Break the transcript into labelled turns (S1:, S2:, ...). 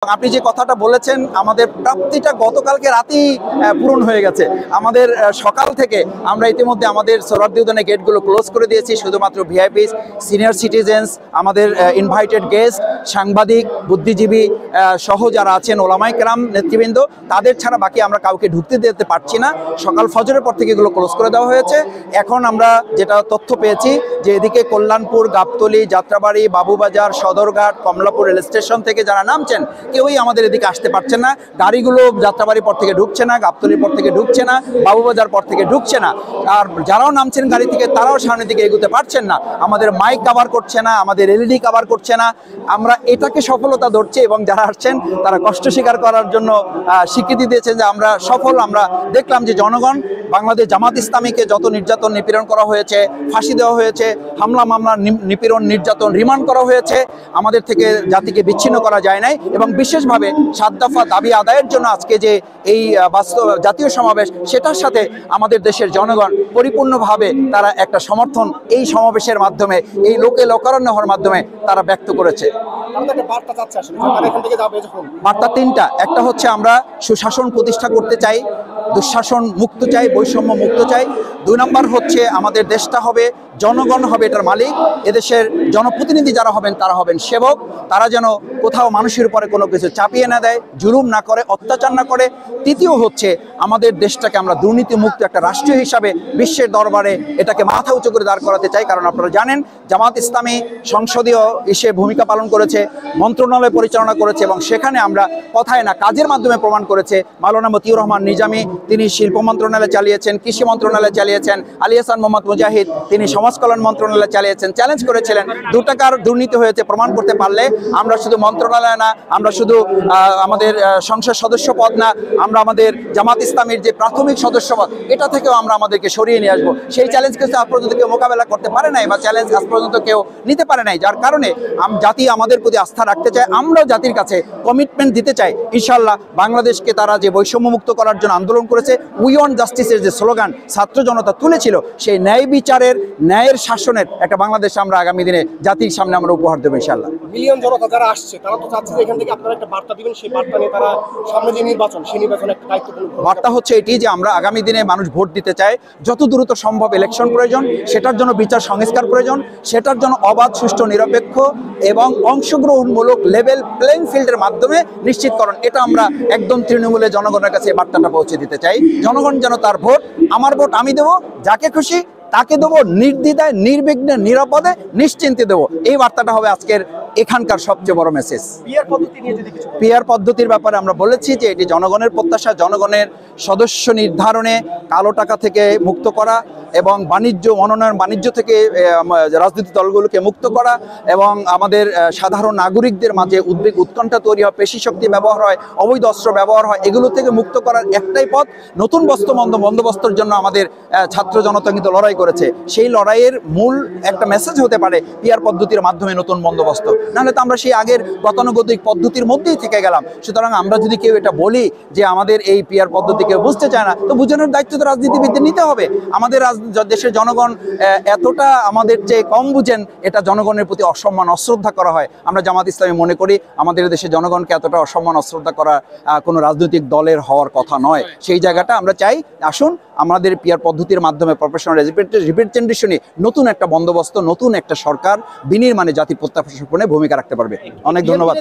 S1: আপনি যে কথাটা বলেছেন আমাদের প্রাপ্তিটা গতকালকে রাতেই পূরণ হয়ে গেছে। আমাদের সকাল থেকে আমরা ইতিমধ্যে আমাদের সোহরাওয়ার্দী উদ্যানের গেটগুলো ক্লোজ করে দিয়েছি। শুধুমাত্র ভিআইপি, সিনিয়র সিটিজেন্স, আমাদের ইনভাইটেড গেস্ট, সাংবাদিক, বুদ্ধিজীবী সহ যারা আছেন, ওলামায়ে কেরাম নেতৃবৃন্দ, তাদের ছাড়া বাকি আমরা কাউকে ঢুকতে দিতে পারছি না। সকাল ফজরের পর থেকে এগুলো ক্লোজ করে দেওয়া হয়েছে। এখন আমরা যেটা তথ্য পেয়েছি যে এদিকে কল্যাণপুর, গাবতলী, যাত্রাবাড়ি, বাবুবাজার, সদরঘাট, কমলাপুর রেল স্টেশন থেকে যারা নামছেন কেউই আমাদের এদিকে আসতে পারছেন না। গাড়িগুলো যাত্রাবাড়ির পর থেকে ঢুকছে না, গাবতলীর পর থেকে ঢুকছে না, বাবুবাজার পর থেকে ঢুকছে না। আর যারাও নামছেন গাড়ি থেকে তারাও সামনের দিকে এগোতে পারছেন না। আমাদের মাইক কভার করছে না, আমাদের এলইডি কভার করছে না। আমরা এটাকে সফলতা ধরছি এবং যারা আসছেন তারা কষ্ট স্বীকার করার জন্য স্বীকৃতি দিয়েছেন যে আমরা সফল। আমরা দেখলাম যে জনগণ বাংলাদেশ জামাত ইসলামীকে যত নির্যাতন নিপীড়ন করা হয়েছে, ফাঁসি দেওয়া হয়েছে, হামলা মামলা, নিপীড়ন, নির্যাতন, রিমান্ড করা হয়েছে, আমাদের থেকে জাতিকে বিচ্ছিন্ন করা যায় নাই। এবং বিশেষভাবে ৭ দফা দাবি আদায়ের জন্য আজকে যে এই জাতীয় সমাবেশ, সেটার সাথে আমাদের দেশের জনগণ পরিপূর্ণভাবে তারা একটা সমর্থন এই সমাবেশের মাধ্যমে, এই লোকারণ্য হওয়ার মাধ্যমে তারা ব্যক্ত করেছে। বার্তা তিনটা। একটা হচ্ছে আমরা সুশাসন প্রতিষ্ঠা করতে চাই, দুঃশাসন মুক্ত চাই, বৈষম্য মুক্ত চাই। ২ নম্বর হচ্ছে আমাদের দেশটা হবে, জনগণ হবে এটার মালিক। এদেশের জনপ্রতিনিধি যারা হবেন তারা হবেন সেবক। তারা যেন কোথাও মানুষের উপরে কোনো কিছু চাপিয়ে না দেয়, জুলুম না করে, অত্যাচার না করে। তৃতীয় হচ্ছে আমাদের দেশটাকে আমরা দুর্নীতিমুক্ত একটা রাষ্ট্র হিসাবে বিশ্বের দরবারে এটাকে মাথা উঁচু করে দাঁড় করাতে চাই। কারণ আপনারা জানেন জামাত ইসলামী সংসদীয় ভূমিকা পালন করেছে, মন্ত্রণালয় পরিচালনা করেছে এবং সেখানে আমরা কথায় না কাজের মাধ্যমে প্রমাণ করেছে। মাওলানা মতিউর রহমান নিজামী তিনি শিল্প মন্ত্রণালয় চালিয়েছেন, কৃষি মন্ত্রণালয় চালিয়েছেন। আলী হাসান মোহাম্মদ মুজাহিদ তিনি সমাজ কল্যাণ মন্ত্রণালয় চালিয়েছেন। চ্যালেঞ্জ করেছিলেন ২ টাকার দুর্নীতি হয়েছে প্রমাণ করতে পারলে আমরা শুধু মন্ত্রণালয় না, আমরা শুধু আমাদের সংসদ সদস্য পদ না, আমরা আমাদের জামাত ইসলামীর যে প্রাথমিক সদস্য পদ এটা থেকেও আমরা আমাদেরকে সরিয়ে নিয়ে আসবো। সেই চ্যালেঞ্জকে আজ পর্যন্ত কেউ মোকাবেলা করতে পারে নাই বা চ্যালেঞ্জ আজ পর্যন্ত কেউ নিতে পারে নাই। যার কারণে জাতি আমাদের প্রতি আস্থা রাখতে চায়। আমরাও জাতির কাছে কমিটমেন্ট দিতে চাই ইনশাল্লাহ। বাংলাদেশকে তারা যে বৈষম্যমুক্ত করার জন্য আন্দোলন করেছে, উই ওয়ান্ট জাস্টিসের যে স্লোগান ছাত্র জনতা তুলেছিল, সেই ন্যায় বিচারের, ন্যায়ের শাসনের একটা বাংলাদেশ আমরা আগামী দিনে জাতির সামনে আমরা উপহার দেবো ইনশাল্লাহ।
S2: মিলিয়ন জনতা যারা আসছে তারা তো চাচ্ছে যে এখান থেকে আপনারা একটা বার্তা দিবেন, সেই বার্তা নিয়ে তারা সামনে যে নির্বাচন, সেই নির্বাচনে একটা দায়িত্বপূর্ণ
S1: বার্তা হচ্ছে এটি যে আমরা আগামী দিনে মানুষ ভোট দিতে চায়, যত দ্রুত সম্ভব ইলেকশন প্রয়োজন, সেটার জন্য বিচার সংস্কার প্রয়োজন, সেটার জন্য অবাধ, সুষ্ঠু, নিরপেক্ষ এবং অংশগ্রহণমূলক লেভেল প্লেইং ফিল্ডের মাধ্যমে নিশ্চিতকরণ। এটা আমরা একদম তৃণমূলে জনগণের কাছে বার্তাটা পৌঁছে দিতে চাই। জনগণ যেন তার ভোট, আমার ভোট আমি দেবো, যাকে খুশি তাকে দেবো, নির্দ্বিধায়, নির্বিঘ্নে, নিরাপদে, নিশ্চিন্তে দেবো। এই বার্তাটা হবে আজকের এখানকার সবচেয়ে বড় মেসেজ। পিআর পদ্ধতির ব্যাপারে আমরা বলেছি যে এটি জনগণের প্রত্যাশা, জনগণের সদস্য নির্ধারণে কালো টাকা থেকে মুক্ত করা এবং মনোনয়ন বাণিজ্য থেকে রাজনৈতিক দলগুলোকে মুক্ত করা এবং আমাদের সাধারণ নাগরিকদের মাঝে উদ্বেগ, উৎকণ্ঠা তৈরি হয়, পেশি শক্তি ব্যবহার হয়, অবৈধ অস্ত্র ব্যবহার হয়, এগুলো থেকে মুক্ত করার একটাই পথ। নতুন বন্দোবস্তের জন্য আমাদের ছাত্র জনতা কিন্তু লড়াই করেছে। সেই লড়াইয়ের মূল একটা মেসেজ হতে পারে পিআর পদ্ধতির মাধ্যমে নতুন বন্দোবস্ত। নাহলে তো আমরা সেই আগের গতানুগতিক পদ্ধতির মধ্যেই থেকে গেলাম। সুতরাং আমরা যদি কেউ এটা বলি যে আমাদের এই পিআর পদ্ধতি কেউ বুঝতে চায় না, তো বোঝানোর দায়িত্ব তো রাজনীতিবিদদের নিতে হবে। আমাদের দেশের জনগণ এতটা আমাদের চেয়ে কম বুঝেন, এটা জনগণের প্রতি অসম্মান, অশ্রদ্ধা করা হয়। আমরা জামাত ইসলামী মনে করি আমাদের দেশের জনগণকে এতটা অসম্মান, অশ্রদ্ধা করা কোনো রাজনৈতিক দলের হওয়ার কথা নয়। সেই জায়গাটা আমরা চাই। আসুন আমাদের পিআর পদ্ধতির মাধ্যমে প্রফেশনাল রিপ্রেজেন্টেশনে নতুন একটা বন্দোবস্ত, নতুন একটা সরকার বিনির্মাণে জাতির প্রত্যাশা পূরণে ভূমিকা রাখতে পারবে। অনেক ধন্যবাদ।